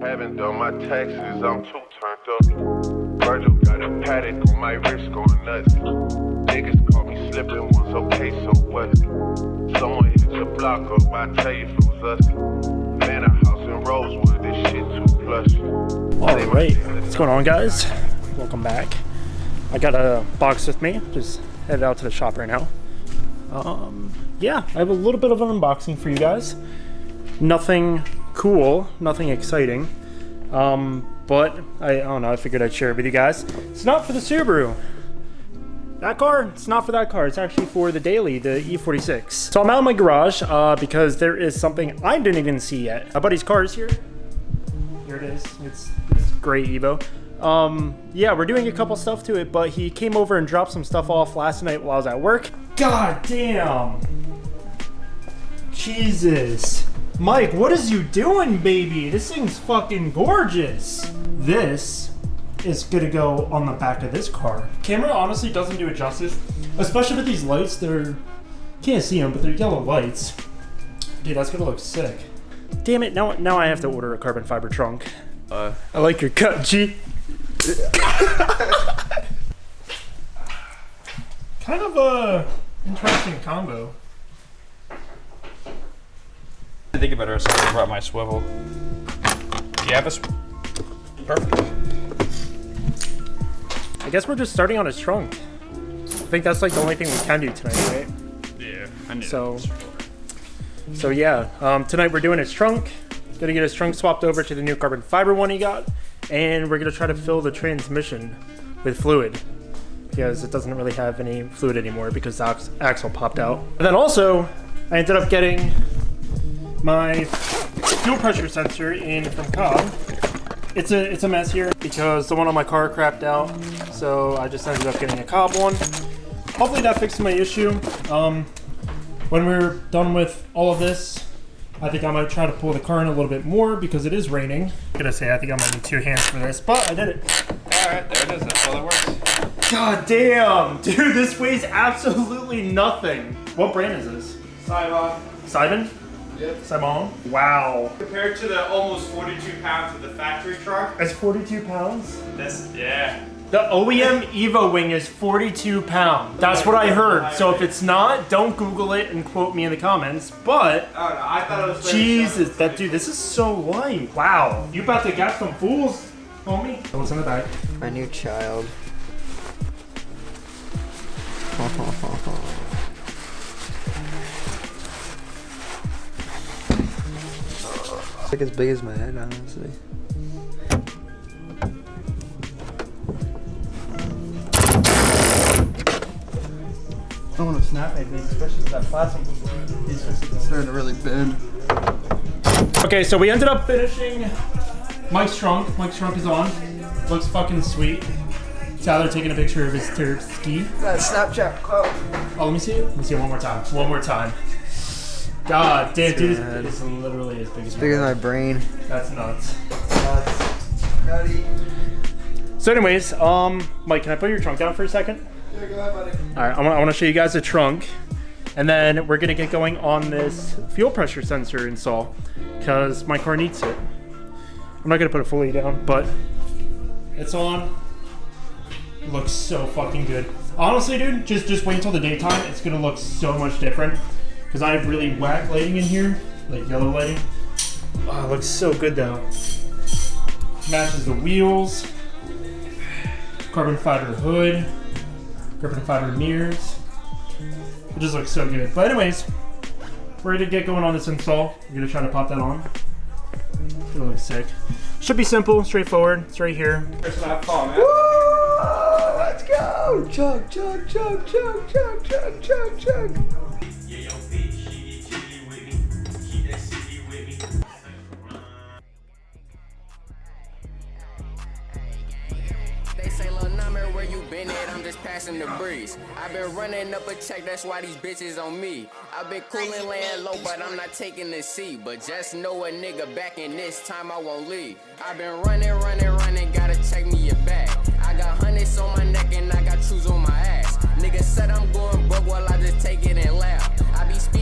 Haven't done my taxes, I'm too turned up. Virgil got a paddock on my wrist going nuts. Niggas call me slipping once, okay, so what? Someone hit your block up, I tell you if it was us. Man, a house in Rosewood, this shit too plush. Alright, what's going on, guys? Welcome back. I got a box with me, just headed out to the shop right now. Yeah, I have a little bit of an unboxing for you guys. Nothing cool, nothing exciting. But I don't know, I figured I'd share it with you guys. It's not for the Subaru. That car, it's not for that car. It's actually for the daily, the E46. So I'm out in my garage because there is something I didn't even see yet. My buddy's car is here. Here it is. It's gray EVO. Yeah, we're doing a couple stuff to it, but he came over and dropped some stuff off last night while I was at work. God damn. Jesus. Mike, what is you doing, baby? This thing's fucking gorgeous. This is gonna go on the back of this car. Camera honestly doesn't do it justice, especially with these lights. They're, can't see them, but they're yellow lights. Dude, that's gonna look sick. Damn it, now I have to order a carbon fiber trunk. I like your cut, G. Kind of a interesting combo. I think about it, I brought my swivel. Do you have a perfect? I guess we're just starting on his trunk. I think that's like the only thing we can do tonight, right? Yeah, I knew So yeah, tonight we're doing his trunk. Gonna get his trunk swapped over to the new carbon fiber one he got, and we're gonna try to fill the transmission with fluid because it doesn't really have any fluid anymore because the axle popped out. And then also, I ended up getting my fuel pressure sensor in from Cobb. It's a mess here because the one on my car crapped out, so I just ended up getting a Cobb one. Hopefully that fixes my issue. When we're done with all of this, I think I might try to pull the car in a little bit more because it is raining. I'm gonna say I think I might need 2 hands for this, but I did it. Alright, there it is, that's all that works. God damn, dude, this weighs absolutely nothing. What brand is this? Simon. Simon? Yep. Simon? Wow. Compared to the almost 42 pounds of the factory truck. It's 42 pounds? Yeah. The OEM EVO wing is 42 pounds. That's what I heard. So if it's not, don't Google it and quote me in the comments. But I don't know. I thought it was. Jesus, dude, this is so light. Wow. You about to get some fools, homie? What's in the bag? My new child. It's like as big as my head, honestly. I don't want to snap anything, especially with that plastic. It's starting to really bend. Okay, so we ended up finishing Mike's trunk. Mike's trunk is on. Looks fucking sweet. Tyler taking a picture of his turf ski. That Snapchat quote. Oh, let me see it. Let me see it one more time. One more time. God damn, dude, it's literally as big as Bigger than my brain. That's nuts. Nutty. So anyways, Mike, can I put your trunk down for a second? Yeah, go ahead, buddy. All right, I want to show you guys the trunk, and then we're gonna get going on this fuel pressure sensor install because my car needs it. I'm not gonna put it fully down, but it's on. Looks so fucking good. Honestly, dude, just wait until the daytime. It's gonna look so much different because I have really whack lighting in here, like yellow lighting. Oh, it looks so good though. Matches the wheels, carbon fiber hood, carbon fiber mirrors. It just looks so good. But anyways, we're gonna get going on this install. We're gonna try to pop that on. It looks sick. Should be simple, straightforward. It's right here. First not call, man. Woo! Let's go! Chug, chug, chug, chug, chug, chug, chug, chug. They say, little number, where you been at? I'm just passing the breeze. I've been running up a check, that's why these bitches on me. I've been coolin', laying low, but I'm not taking the seat. But just know a nigga back in this time, I won't leave. I've been running, gotta check me your bag. I got hundreds on my neck and I got shoes on my ass. Nigga said I'm going broke while I just take it and laugh. I be speeding.